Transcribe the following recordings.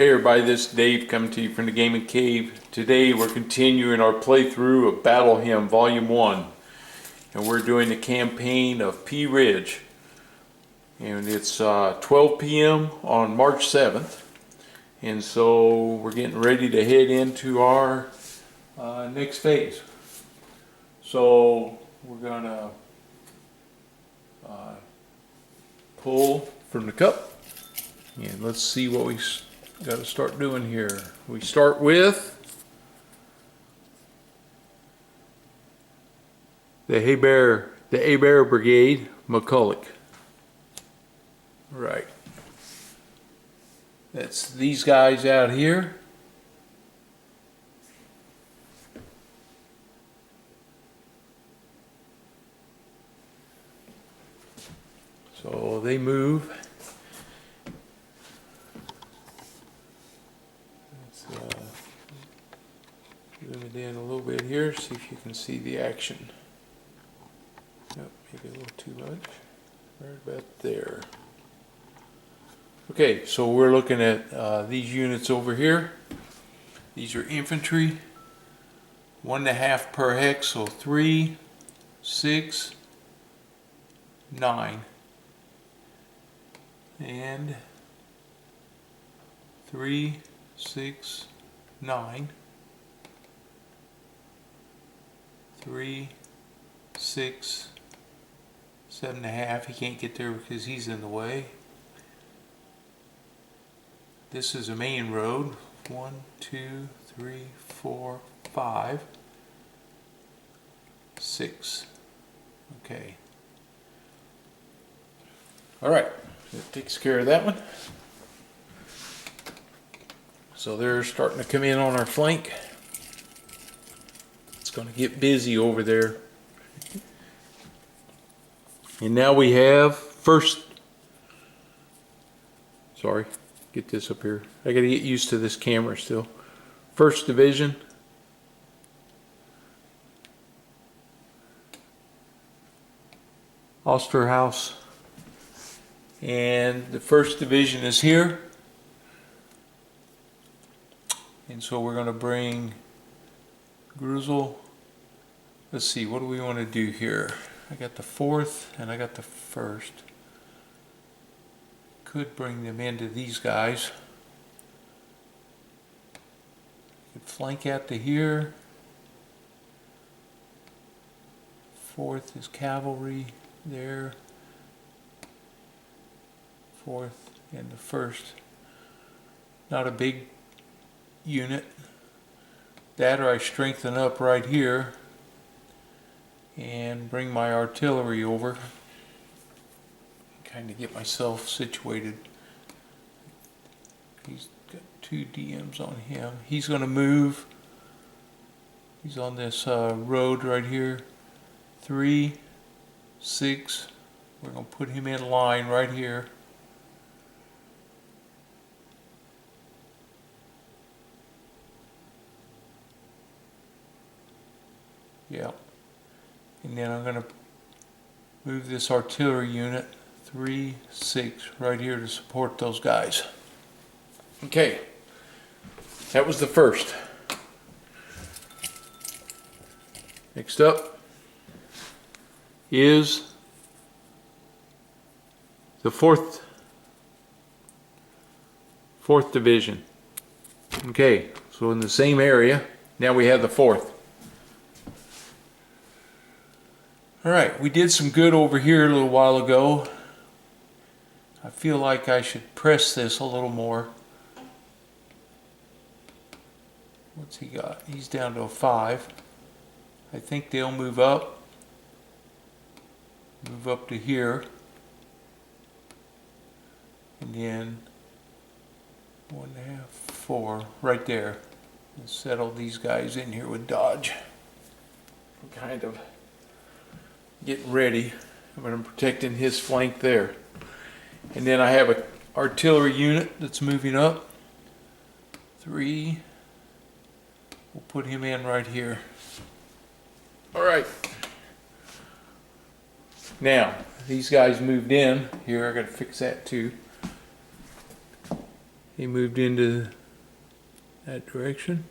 Hey everybody, this is Dave coming to you from the Gaming Cave. Today we're continuing our playthrough of Battle Hymn Volume 1. And we're doing the campaign of Pea Ridge. And it's 12 p.m. on March 7th. And so we're getting ready to head into our next phase. So we're going to pull from the cup. And let's see what we got to start doing here. We start with the Bear Brigade, McCulloch. Right. That's these guys out here. So they move. Zoom it in a little bit here, see if you can see the action. Yep, maybe a little too much. Right about there. Okay, so we're looking at these units over here. These are infantry, 1.5 per hex, so 3, 6, 9, and 3, 6, 9. 3, 6, 7.5. He can't get there because he's in the way. This is a main road. 1, 2, 3, 4, 5, 6. Okay. Alright, that takes care of that one. So they're starting to come in on our flank. Going to get busy over there. And now we have get this up here. I got to get used to this camera still. 1st Division. Osterhaus. And the 1st Division is here. And so we're going to bring Gruzel. Let's see, what do we want to do here? I got the 4th and I got the 1st. Could bring them into these guys. Could flank out to here. 4th is cavalry there. 4th and the 1st. Not a big unit. That or I strengthen up right here and bring my artillery over. Kind of get myself situated. He's got 2 DMs on him. He's going to move. He's on this road right here. 3, 6. We're going to put him in line right here. Yeah. And then I'm going to move this artillery unit 3, 6 right here to support those guys. Okay. That was the 1st. Next up is the 4th Division. Okay, so in the same area, now we have the 4th. Alright, we did some good over here a little while ago. I feel like I should press this a little more. What's he got? He's down to a 5. I think they'll move up. Move up to here. And then 1.5, 4, right there. And settle these guys in here with dodge. Kind of getting ready, but I'm protecting his flank there. And then I have an artillery unit that's moving up. 3. We'll put him in right here. All right. Now, these guys moved in. Here, I got to fix that too. He moved into that direction.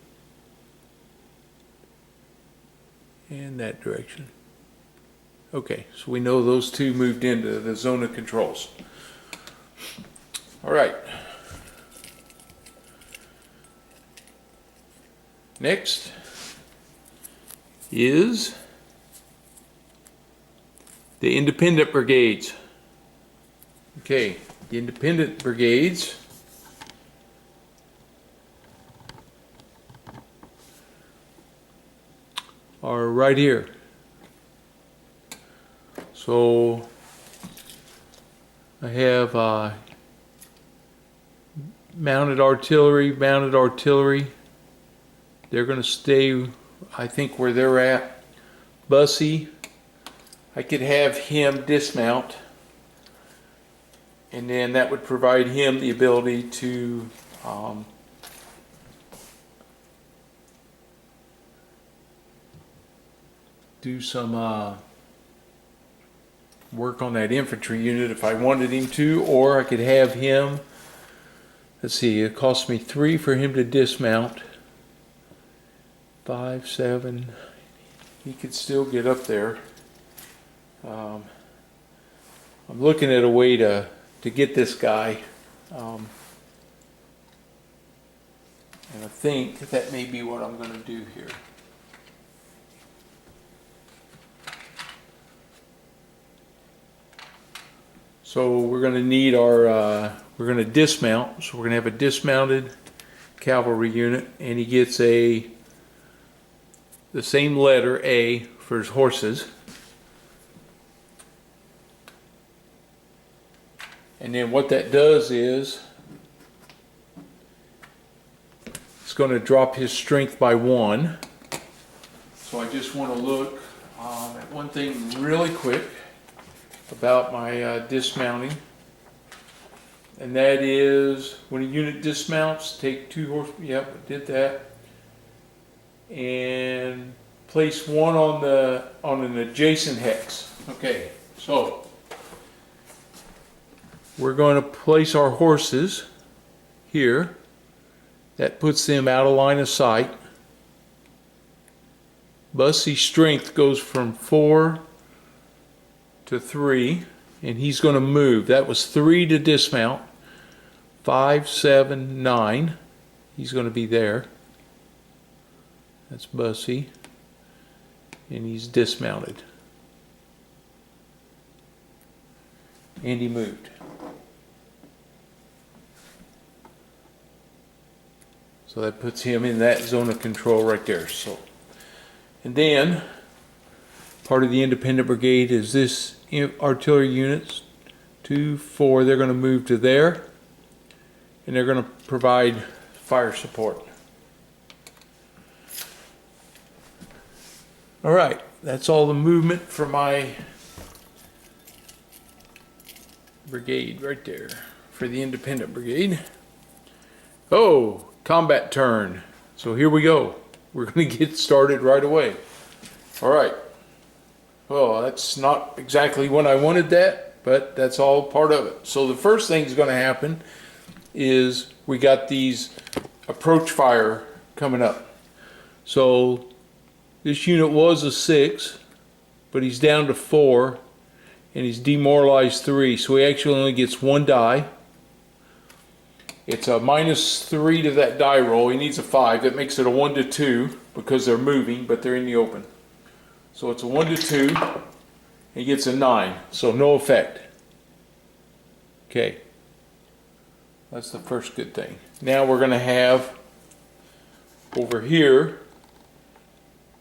And that direction. Okay, so we know those two moved into the zone of controls. All right. Next is the independent brigades. Okay, the independent brigades are right here. So I have mounted artillery. They're going to stay, I think, where they're at. Bussy, I could have him dismount, and then that would provide him the ability to do some work on that infantry unit if I wanted him to, or I could have him, let's see, it cost me 3 for him to dismount. 5, 7, he could still get up there. I'm looking at a way to get this guy, and I think that may be what I'm going to do here. So we're going to need our, we're going to dismount, so we're going to have a dismounted cavalry unit, and he gets the same letter A for his horses. And then what that does is it's going to drop his strength by 1. So I just want to look at one thing really quick about my dismounting, and that is when a unit dismounts, take 2 horse. Yep, I did that, and place 1 on an adjacent hex. Okay, so we're going to place our horses here. That puts them out of line of sight. Bussy's strength goes from 4 to 3, and he's going to move. That was 3 to dismount. 5, 7, 9. He's going to be there. That's Bussy, and he's dismounted. And he moved. So that puts him in that zone of control right there. So, and then part of the independent brigade is this artillery units, 2, 4. They're going to move to there, and they're going to provide fire support. All right, that's all the movement for my brigade right there for the independent brigade. Oh, combat turn. So here we go. We're going to get started right away. All right. Well, that's not exactly when I wanted that, but that's all part of it. So the first thing that's going to happen is we got these approach fire coming up. So this unit was a 6, but he's down to 4, and he's demoralized 3. So he actually only gets 1 die. It's a -3 to that die roll. He needs a 5. That makes it a 1 to 2 because they're moving, but they're in the open. So it's a 1 to 2. He gets a 9, so no effect. Okay, that's the first good thing. Now we're going to have over here,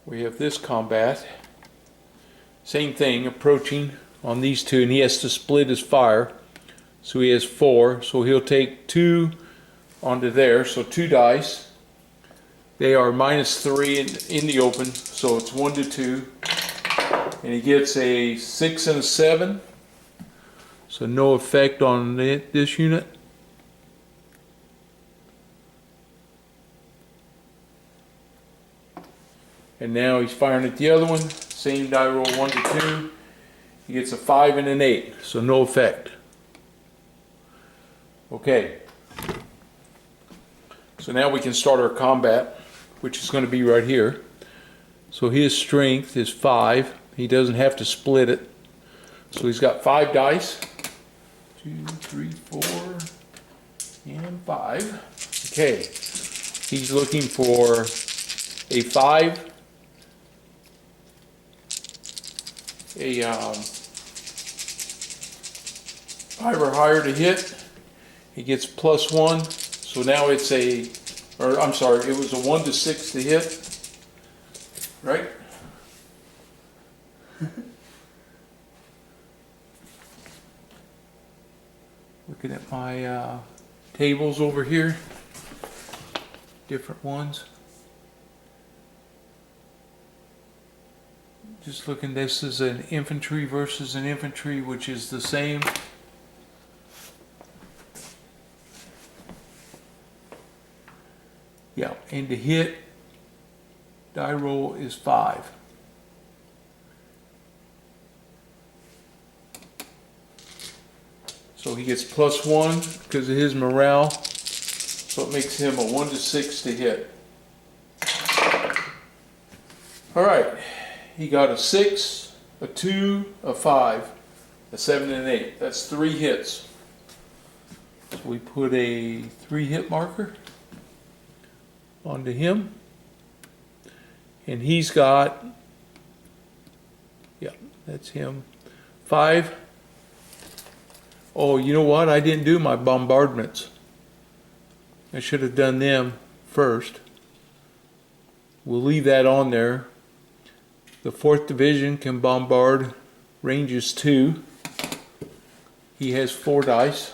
we have this combat. Same thing, approaching on these 2, and he has to split his fire. So he has 4, so he'll take 2 onto there, so 2 dice. They are -3 in the open, so it's 1 to 2. And he gets a 6 and a 7, so no effect on this unit. And now he's firing at the other one, same die roll, 1 to 2. He gets a 5 and an 8, so no effect. Okay, So now we can start our combat, which is going to be right here. So his strength is 5. He doesn't have to split it. So he's got 5 dice. 2, 3, 4, and 5. Okay. He's looking for a 5. A 5 or higher to hit. He gets +1. So now it's a, or I'm sorry, it was a 1 to 6 to hit. Right? Looking at my tables over here. Different ones. Just looking, this is an infantry versus an infantry, which is the same. Yeah, and to hit, die roll is 5. So he gets +1 because of his morale. So it makes him a 1 to 6 to hit. All right, he got a 6, a 2, a 5, a 7, and an 8. That's 3 hits. So we put a 3 hit marker onto him. And he's got, yeah, that's him, 5. Oh, you know what? I didn't do my bombardments. I should have done them first. We'll leave that on there. The 4th Division can bombard, range is 2. He has 4 dice.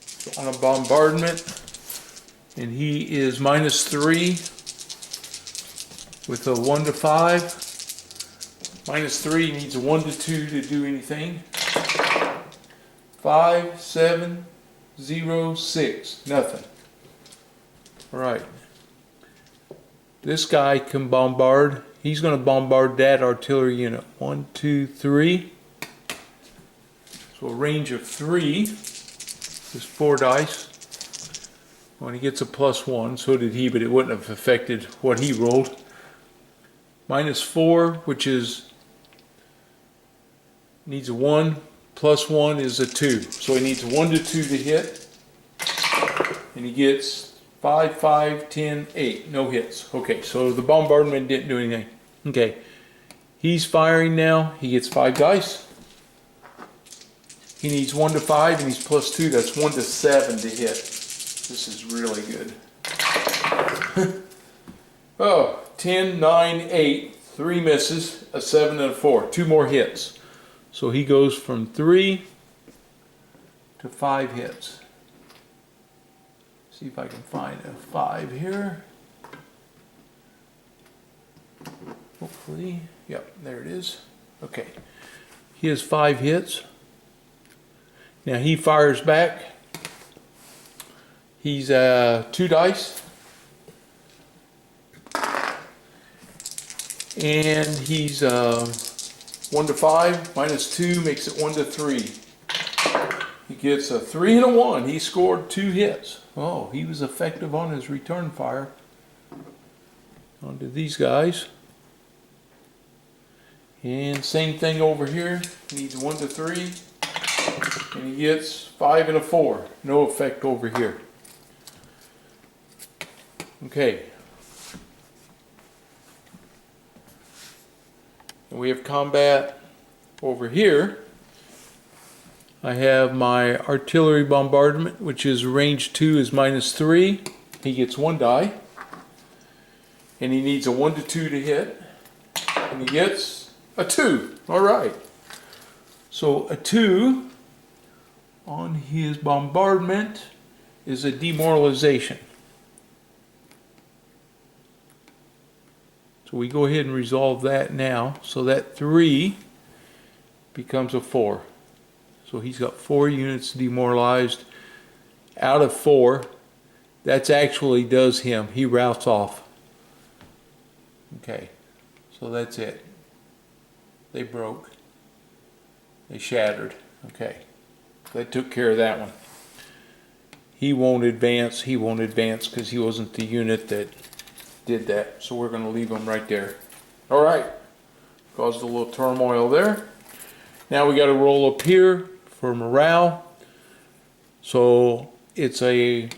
So on a bombardment, and he is -3 with a 1 to 5. -3 needs a 1 to 2 to do anything. 5, 7, 0, 6, nothing. All right. This guy can bombard. He's going to bombard that artillery unit. 1, 2, 3. So a range of 3 is 4 dice. When he gets a +1, so did he, but it wouldn't have affected what he rolled. -4, which is needs a 1, +1 is a 2. So he needs a 1 to 2 to hit. And he gets 5, 5, 10, 8. No hits. Okay, so the bombardment didn't do anything. Okay. He's firing now. He gets 5 dice. He needs 1 to 5 and he's +2. That's 1 to 7 to hit. This is really good. Oh, 10, 9, 8. 3 misses, a 7 and a 4. 2 more hits. So he goes from 3 to 5 hits. See if I can find a 5 here. Hopefully, yep, there it is. Okay, he has 5 hits. Now he fires back. He's 2 dice. And he's 1 to 5, -2 makes it 1 to 3. He gets a 3 and a 1. He scored 2 hits. Oh, he was effective on his return fire. On to these guys. And same thing over here. He needs 1 to 3. And he gets 5 and a 4. No effect over here. Okay. And we have combat over here. I have my artillery bombardment, which is range 2 is -3. He gets 1 die. And he needs a 1 to 2 to hit. And he gets a 2. All right. So a 2 on his bombardment is a demoralization. So we go ahead and resolve that now. So that 3 becomes a 4. So he's got 4 units demoralized out of 4. That's actually does him. He routes off. Okay. So that's it. They broke. They shattered. Okay. That took care of that one. he won't advance. He won't advance because he wasn't the unit that did that. So we're going to leave him right there. All right. Caused a little turmoil there. Now we got to roll up here for morale. So it's a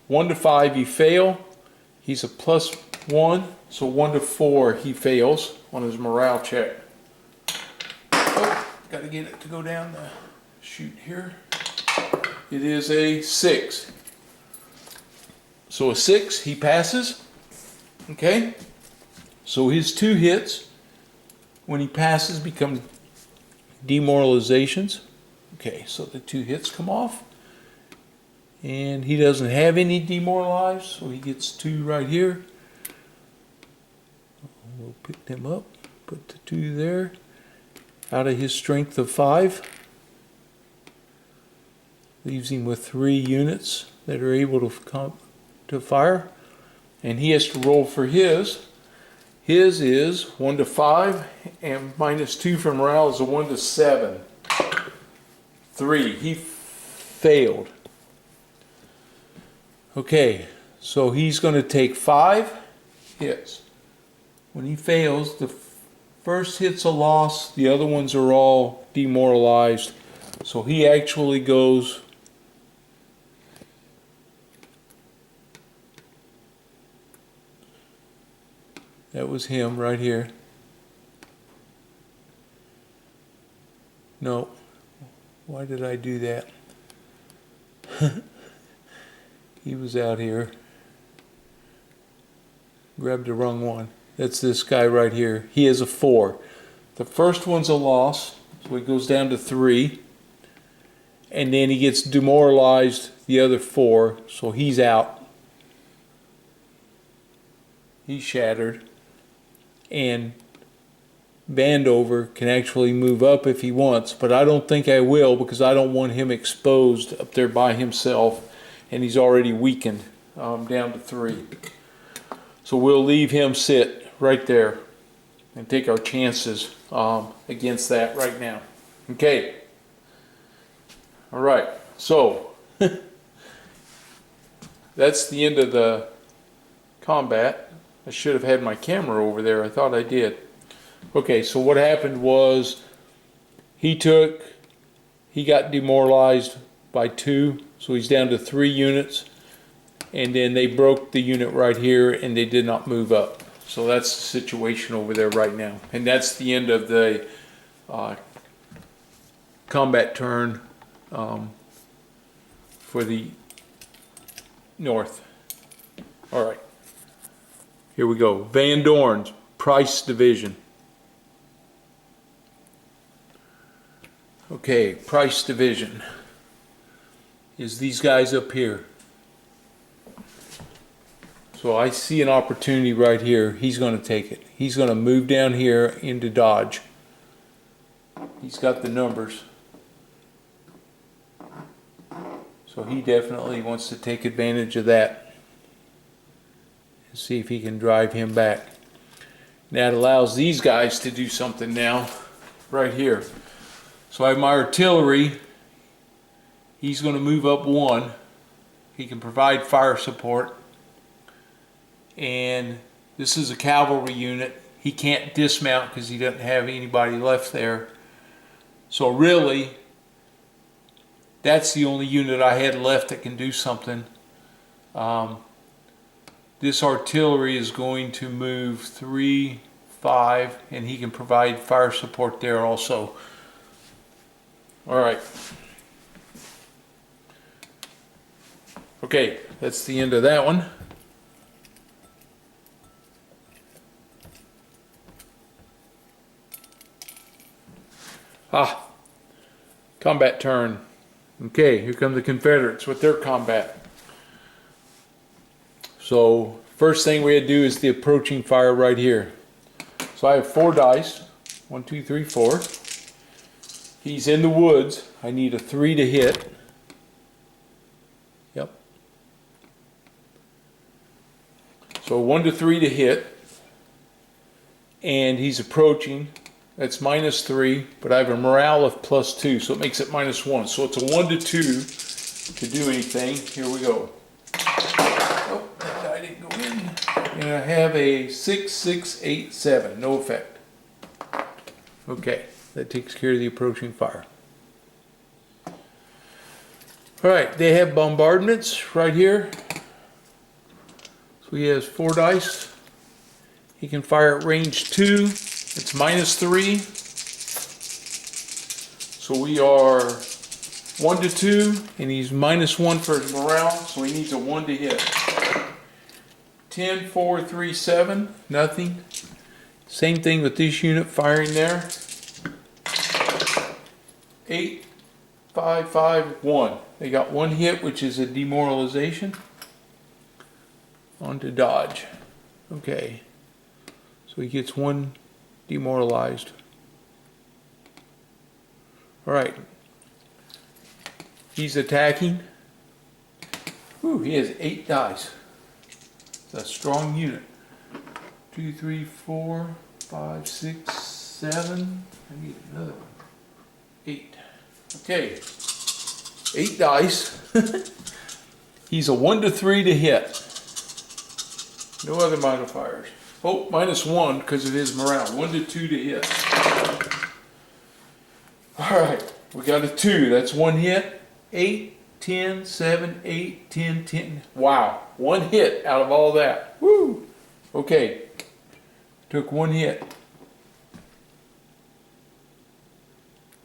1 to 5 he fail. He's a +1. So 1 to 4 he fails on his morale check. Oh, got to get it to go down the chute here. It is a 6. So a 6 he passes. Okay. So his 2 hits when he passes become demoralizations. Okay, so the 2 hits come off. And he doesn't have any demoralized, so he gets 2 right here. We'll pick them up, put the 2 there. Out of his strength of 5. Leaves him with 3 units that are able to fire. And he has to roll for his. His is 1 to 5, and -2 for morale is a 1 to 7. 3. He failed. Okay, so he's going to take 5 hits. When he fails, the first hit's a loss, the other ones are all demoralized. So he actually goes that was him right here. No, why did I do that? He was out here. Grabbed the wrong one. That's this guy right here. He is a 4. The first one's a loss, so he goes down to 3. And then he gets demoralized the other 4, so he's out. He's shattered. And Vandover can actually move up if he wants, but I don't think I will because I don't want him exposed up there by himself. And he's already weakened down to 3. So we'll leave him sit right there and take our chances against that right now. Okay. All right. So that's the end of the combat. I should have had my camera over there. I thought I did. Okay, so what happened was he got demoralized by 2. So he's down to 3 units, and then they broke the unit right here and they did not move up. So that's the situation over there right now. And that's the end of the combat turn for the north. All right, here we go. Van Dorn's Price Division. Okay, Price Division is these guys up here. So I see an opportunity right here. He's going to take it. He's going to move down here into dodge. He's got the numbers. So he definitely wants to take advantage of that. And see if he can drive him back. That allows these guys to do something now, right here. So I have my artillery. He's going to move up 1. He can provide fire support. And this is a cavalry unit. He can't dismount because he doesn't have anybody left there. So really, that's the only unit I had left that can do something. This artillery is going to move 3, 5, and he can provide fire support there also. All right. Okay, that's the end of that one. Combat turn. Okay, here come the Confederates with their combat. So, first thing we had to do is the approaching fire right here. So I have 4 dice. 1, 2, 3, 4. He's in the woods. I need a 3 to hit. Yep. So 1 to 3 to hit. And he's approaching. That's -3, but I have a morale of +2, so it makes it -1. So it's a 1 to 2 to do anything. Here we go. Oh, that guy didn't go in. And I have a 6687, no effect. Okay, that takes care of the approaching fire. All right, they have bombardments right here. So he has 4 dice. He can fire at range 2. It's -3. So we are 1 to 2, and he's -1 for his morale, so he needs a 1 to hit. 10, 4, 3, 7, nothing. Same thing with this unit firing there. 8, 5, 5, 1. They got 1 hit, which is a demoralization. On to dodge. Okay. So he gets 1 demoralized. Alright. He's attacking. Whew, he has 8 dice. It's a strong unit. 2, 3, 4, 5, 6, 7. I need another one. 8. Okay. 8 dice. He's a 1 to 3 to hit. No other modifiers. Oh, -1 because of his morale. 1 to 2 to hit. Alright, we got a 2. That's 1 hit. 8, 10, 7, 8, 10, 10. Wow, 1 hit out of all that. Woo! Okay, took 1 hit.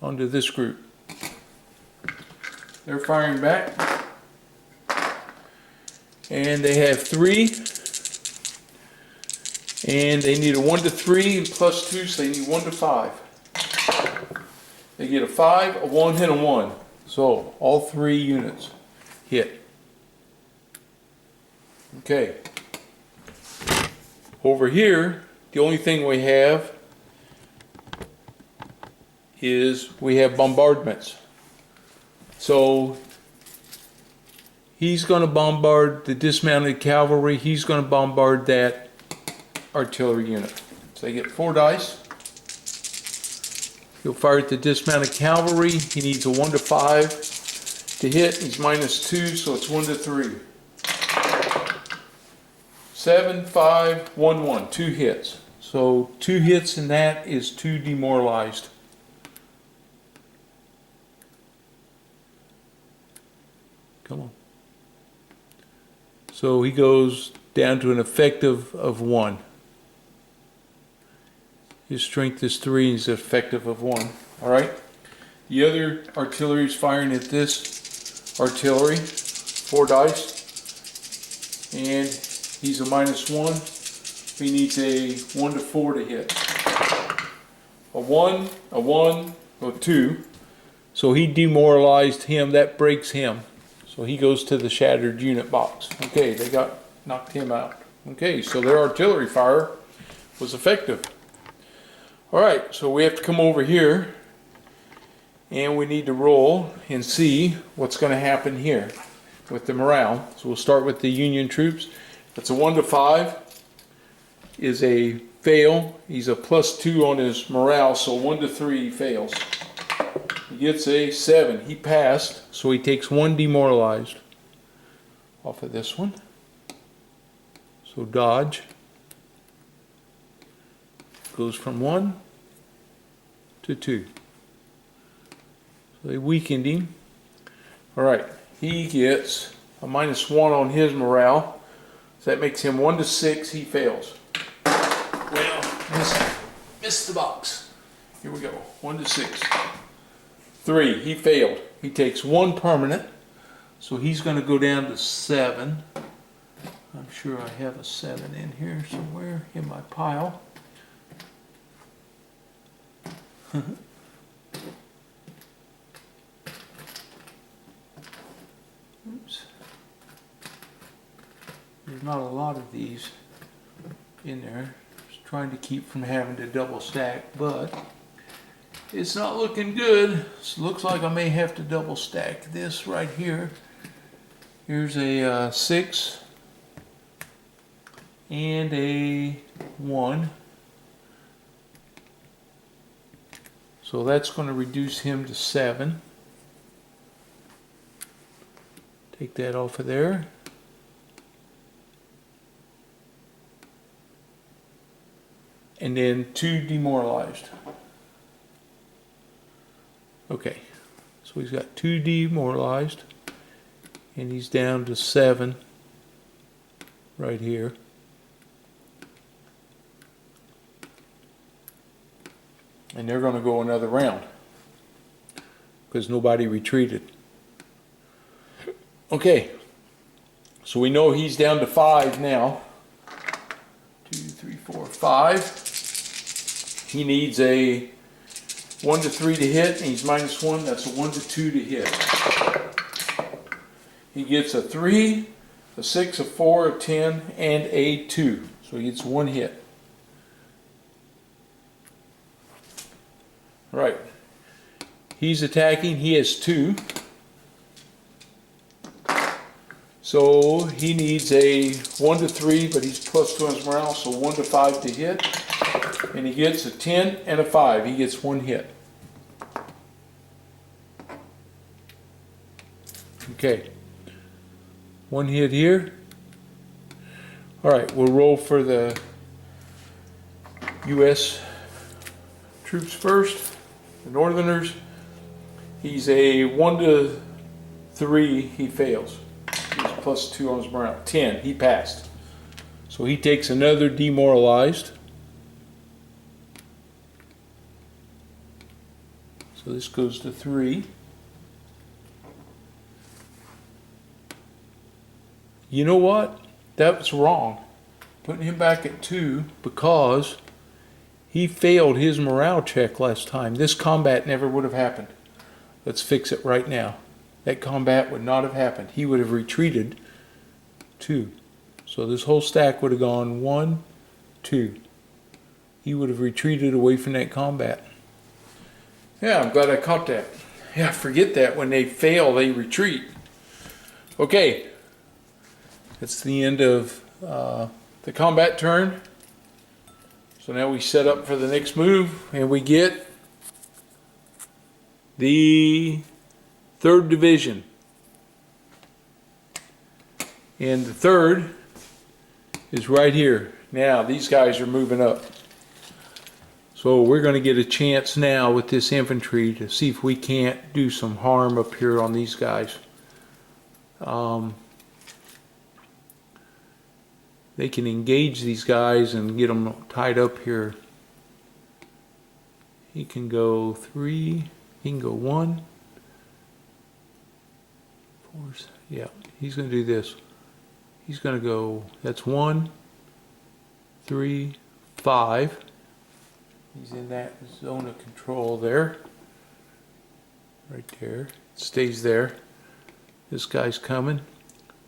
Onto this group. They're firing back. And they have 3. And they need a 1 to 3 and +2, so they need 1 to 5. They get a 5, a 1 hit, a 1. So all 3 units hit. Okay. Over here, the only thing we have is we have bombardments. So he's going to bombard the dismounted cavalry. He's going to bombard that artillery unit. So they get 4 dice. He'll fire at the dismounted cavalry. He needs a 1 to 5 to hit. He's -2, so it's 1 to 3. 7, 5, 1, 1. 2 hits. So 2 hits and that is 2 demoralized. Come on. So he goes down to an effective of 1. His strength is 3 and he's effective of 1. Alright. The other artillery is firing at this artillery. 4 dice. And he's a -1. He needs a 1 to 4 to hit. A 1, a 1, a 2. So he demoralized him. That breaks him. So he goes to the shattered unit box. Okay, they knocked him out. Okay, so their artillery fire was effective. Alright, so we have to come over here and we need to roll and see what's going to happen here with the morale. So we'll start with the Union troops. That's a 1 to 5 is a fail. He's a +2 on his morale, so 1 to 3 he fails. He gets a 7. He passed, so he takes 1 demoralized off of this one. So dodge. Goes from 1 to 2. So they weakened him. Alright, he gets a -1 on his morale. So that makes him 1 to 6. He fails. Well, missed the box. Here we go. 1 to 6. 3. He failed. He takes 1 permanent. So he's going to go down to 7. I'm sure I have a 7 in here somewhere in my pile. Oops. There's not a lot of these in there. Just trying to keep from having to double stack, but it's not looking good. So looks like I may have to double stack this right here. Here's a 6 and a 1. So that's going to reduce him to 7. Take that off of there. And then 2 demoralized. Okay, so he's got 2 demoralized, and he's down to 7 right here. And they're going to go another round because nobody retreated. Okay, so we know he's down to 5 now. 2, 3, 4, 5. He needs a 1 to 3 to hit, and he's -1. That's a 1 to 2 to hit. He gets a 3, a 6, a 4, a 10, and a 2. So he gets 1 hit. Right. He's attacking. He has 2. So he needs a 1 to 3, but he's +2 on his morale, so 1 to 5 to hit. And he gets a 10 and a 5. He gets 1 hit. Okay. 1 hit here. Alright, we'll roll for the U.S. troops first. The Northerners. He's a 1 to 3. He fails. He's +2 on his morale. 10. He passed. So he takes another demoralized. So this goes to 3. You know what? That's wrong. Putting him back at 2 because he failed his morale check last time. This combat never would have happened. Let's fix it right now. That combat would not have happened. He would have retreated 2. So this whole stack would have gone 1, 2. He would have retreated away from that combat. Yeah, I'm glad I caught that. Yeah, forget that. When they fail, they retreat. Okay. That's the end of the combat turn. So now we set up for the next move, and we get the 3rd Division. And the 3rd is right here. Now these guys are moving up. So we're going to get a chance now with this infantry to see if we can't do some harm up here on these guys. They can engage these guys and get them tied up here. He can go 3. He can go 1. 4. Yeah, he's going to do this. He's going to go, that's 1, 3, 5. He's in that zone of control there. Right there. It stays there. This guy's coming.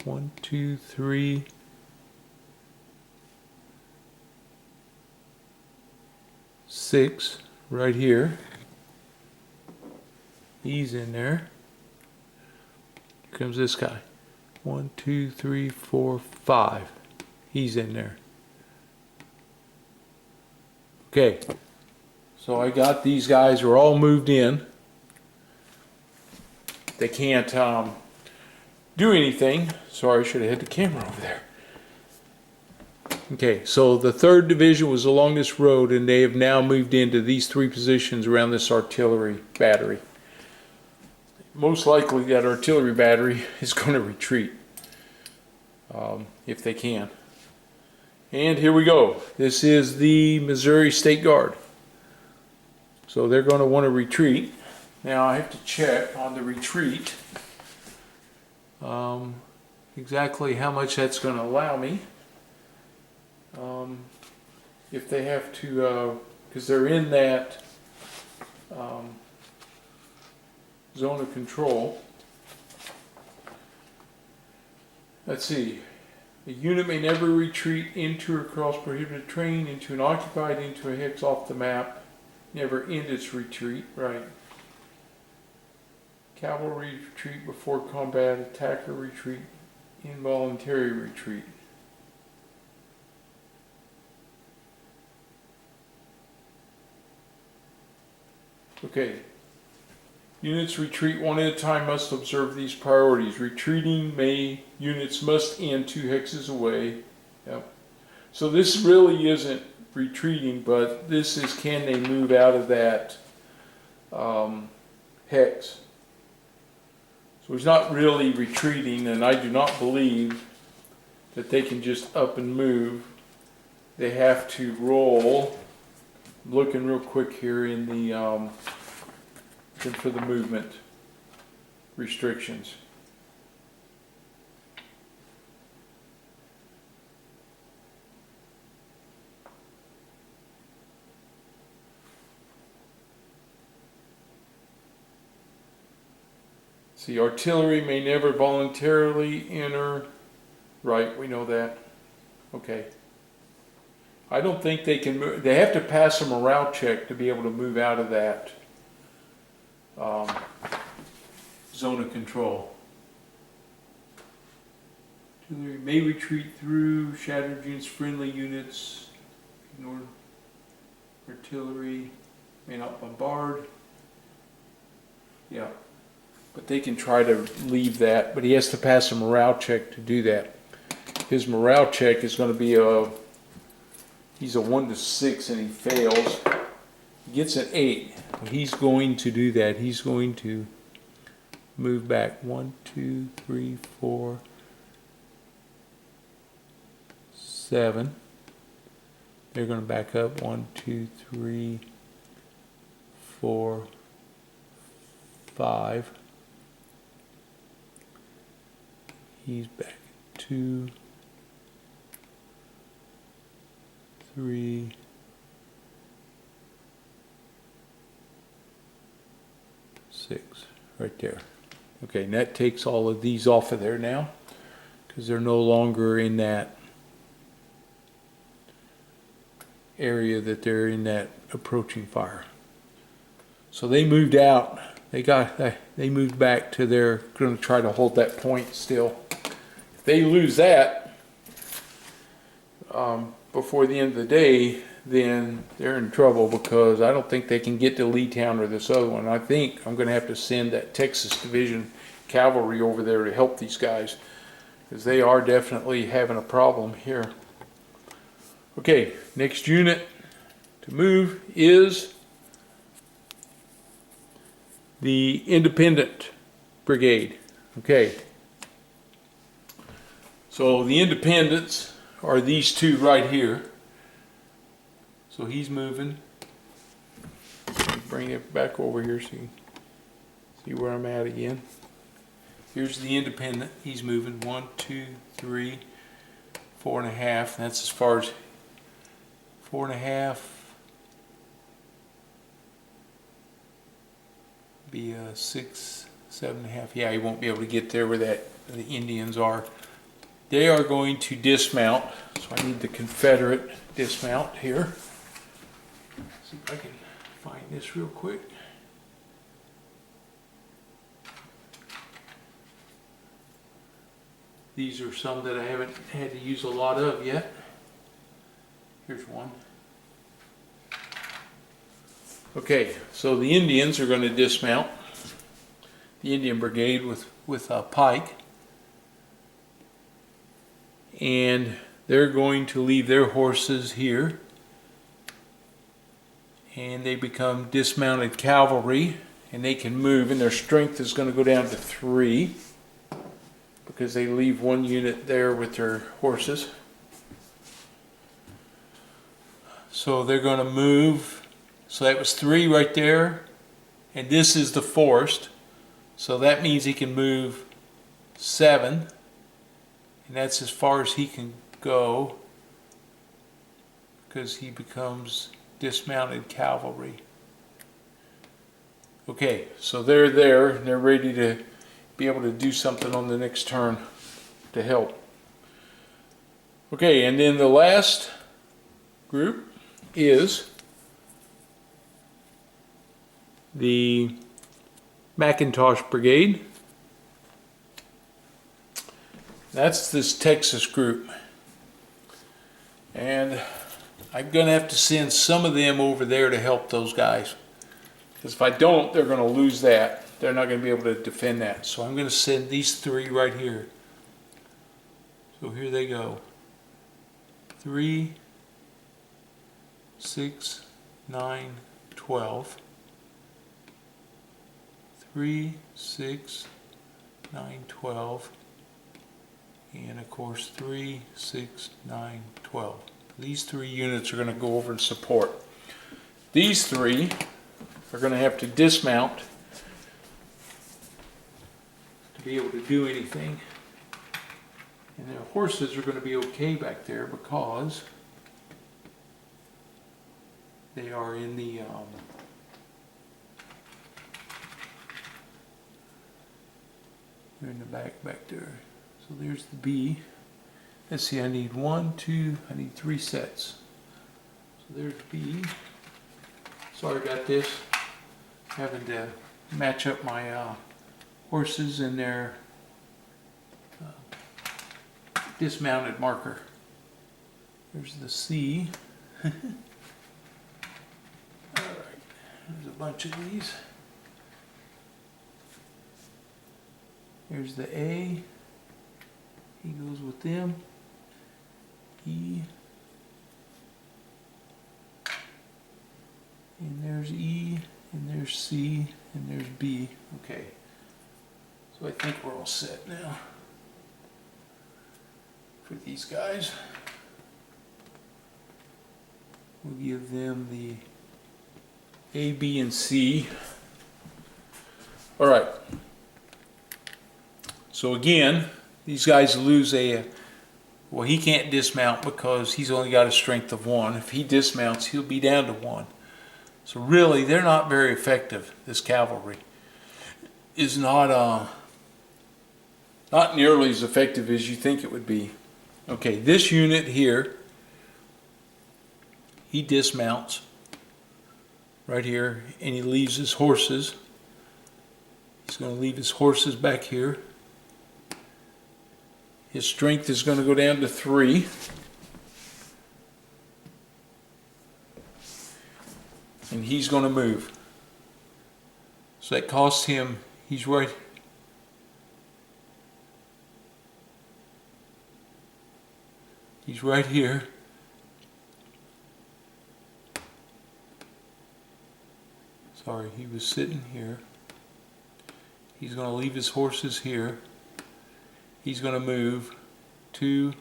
1, 2, 3. 6 right here. He's in there. Here comes this guy. 1, 2, 3, 4, 5. He's in there. Okay. So I got these guys are all moved in. They can't do anything. Sorry, I should have had the camera over there. Okay, so the 3rd Division was along this road, and they have now moved into these 3 positions around this artillery battery. Most likely that artillery battery is going to retreat if they can. And here we go. This is the Missouri State Guard. So they're going to want to retreat. Now I have to check on the retreat exactly how much that's going to allow me. If they have to, because they're in that zone of control. Let's see. A unit may never retreat into or cross prohibited terrain, into an occupied, into a hex off the map. Never end its retreat. Right. Cavalry retreat before combat. Attacker retreat. Involuntary retreat. Okay. Units retreat one at a time must observe these priorities. Retreating units must end 2 hexes away. Yep. So this really isn't retreating, but this is, can they move out of that hex? So he's not really retreating, and I do not believe that they can just up and move. They have to roll. I'm looking real quick here in the for the movement restrictions. See, artillery may never voluntarily enter. Right, we know that. Okay. I don't think they can move. They have to pass a morale check to be able to move out of that zone of control. Artillery may retreat through shattered units, friendly units. Ignore artillery. May not bombard. Yeah. But they can try to leave that, but he has to pass a morale check to do that. His morale check is going to be he's a 1 to 6 and he fails. He gets an 8. He's going to do that. He's going to move back 1, 2, 3, 4, 7. They're going to back up 1, 2, 3, 4, 5. He's back 2, 3, 6, right there. Okay, and that takes all of these off of there now, because they're no longer in that area that they're in that approaching fire. So they moved out. They moved back to their, going to try to hold that point still. If they lose that before the end of the day, then they're in trouble, because I don't think they can get to Leetown or this other one. I think I'm going to have to send that Texas Division cavalry over there to help these guys, because they are definitely having a problem here. Okay, next unit to move is the Independent Brigade. Okay, so the Independents are these two right here. So he's moving. Bring it back over here so you can see where I'm at again. Here's the Independent. He's moving 1, 2, 3, 4.5. That's as far as 4.5. Be 6, 7.5. Yeah, he won't be able to get there where the Indians are. They are going to dismount. So I need the Confederate dismount here. See if I can find this real quick. These are some that I haven't had to use a lot of yet. Here's one. Okay, so the Indians are going to dismount. The Indian Brigade with a pike. And they're going to leave their horses here. And they become dismounted cavalry, and they can move, and their strength is going to go down to 3 because they leave one unit there with their horses. So they're going to move. So that was 3 right there, and this is the forced. So that means he can move 7, and that's as far as he can go, because he becomes dismounted cavalry. Okay, so they're there, and they're ready to be able to do something on the next turn to help. Okay, and then the last group is the McIntosh Brigade. That's this Texas group. And I'm going to have to send some of them over there to help those guys. Because if I don't, they're going to lose that. they're not going to be able to defend that. So I'm going to send these 3 right here. So here they go. 3, 6, 9, 12. 3, 6, 9, 12. And of course 3, 6, 9, 12. These 3 units are going to go over and support. These 3 are going to have to dismount to be able to do anything. And their horses are going to be okay back there because they are in the they're in the back there. So there's the B. Let's see, I need 1, 2, I need 3 sets. So there's B. Sorry about this. Having to match up my horses and their dismounted marker. There's the C. Alright, there's a bunch of these. There's the A. He goes with them. E. And there's E. And there's C. And there's B. Okay. So I think we're all set now for these guys. We'll give them the A, B, and C. All right. So again, these guys lose well, he can't dismount because he's only got a strength of 1. If he dismounts, he'll be down to 1. So really, they're not very effective. This cavalry is not nearly as effective as you think it would be. Okay, this unit here, he dismounts right here, and he leaves his horses. He's going to leave his horses back here. His strength is going to go down to 3. And he's going to move. So that costs him, he's right here. Sorry, he was sitting here. He's going to leave his horses here. He's going to move 2,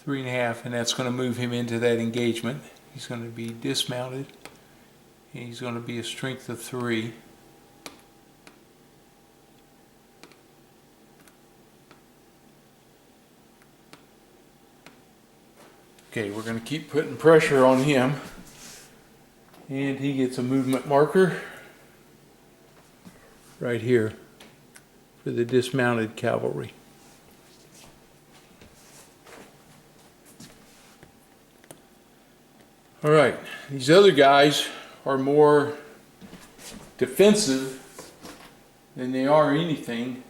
3.5, and that's going to move him into that engagement. He's going to be dismounted, and he's going to be a strength of 3. Okay, we're going to keep putting pressure on him, and he gets a movement marker right here for the dismounted cavalry. All right, these other guys are more defensive than they are anything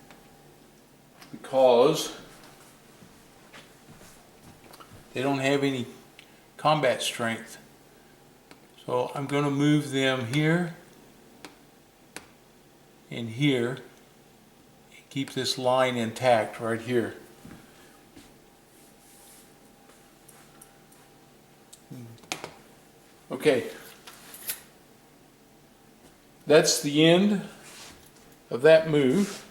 because they don't have any combat strength. So I'm going to move them here and here and keep this line intact right here. Okay, that's the end of that move.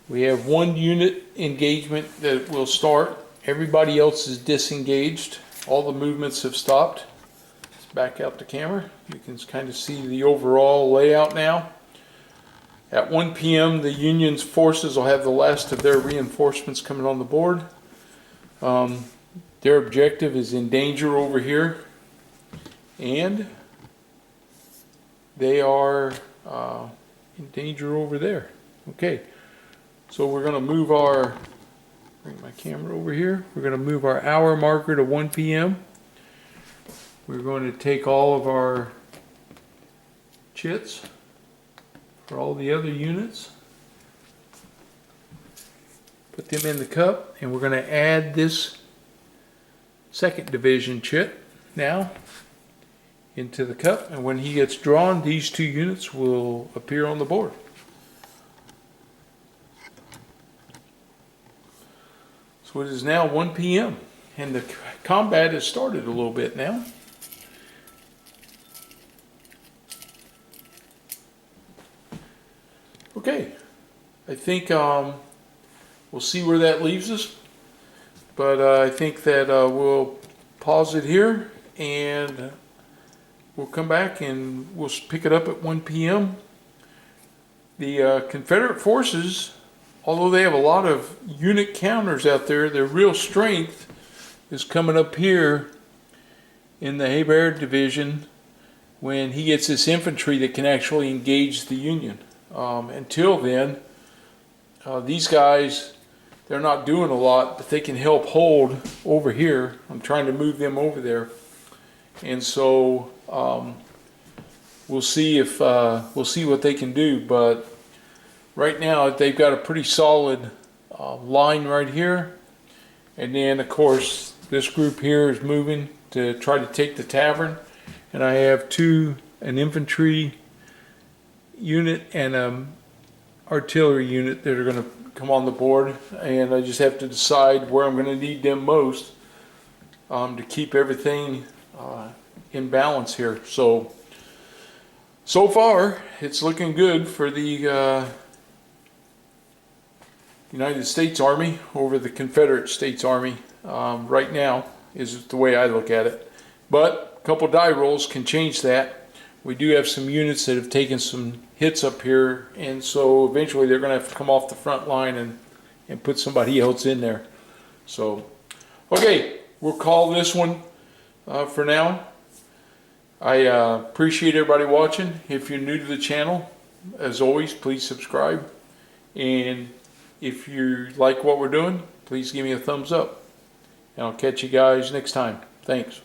We have 1 unit engagement that will start. Everybody else is disengaged. All the movements have stopped. Let's back out the camera. You can kind of see the overall layout now. At 1 p.m. the Union's forces will have the last of their reinforcements coming on the board. Their objective is in danger over here. And they are in danger over there. Okay, so we're going to move bring my camera over here. We're going to move our hour marker to 1 p.m. We're going to take all of our chits for all the other units, put them in the cup, and we're going to add this 2nd Division chit now into the cup, and when he gets drawn, these 2 units will appear on the board. So it is now 1 p.m. and the combat has started a little bit now. Okay, I think we'll see where that leaves us, but I think that we'll pause it here and we'll come back and we'll pick it up at 1 p.m. The Confederate forces, although they have a lot of unit counters out there, their real strength is coming up here in the Hebert division when he gets this infantry that can actually engage the Union. Until then, these guys, they're not doing a lot, but they can help hold over here. I'm trying to move them over there, and so we'll see if we'll see what they can do. But right now, they've got a pretty solid line right here, and then of course this group here is moving to try to take the tavern, and I have an infantry unit and an artillery unit that are going to come on the board, and I just have to decide where I'm going to need them most to keep everything in balance here. So far it's looking good for the United States Army over the Confederate States Army right now, is the way I look at it. But a couple die rolls can change that. We do have some units that have taken some hits up here, and so eventually they're going to have to come off the front line and put somebody else in there. So, okay, we'll call this one for now. I appreciate everybody watching. If you're new to the channel, as always, please subscribe. And if you like what we're doing, please give me a thumbs up. And I'll catch you guys next time. Thanks.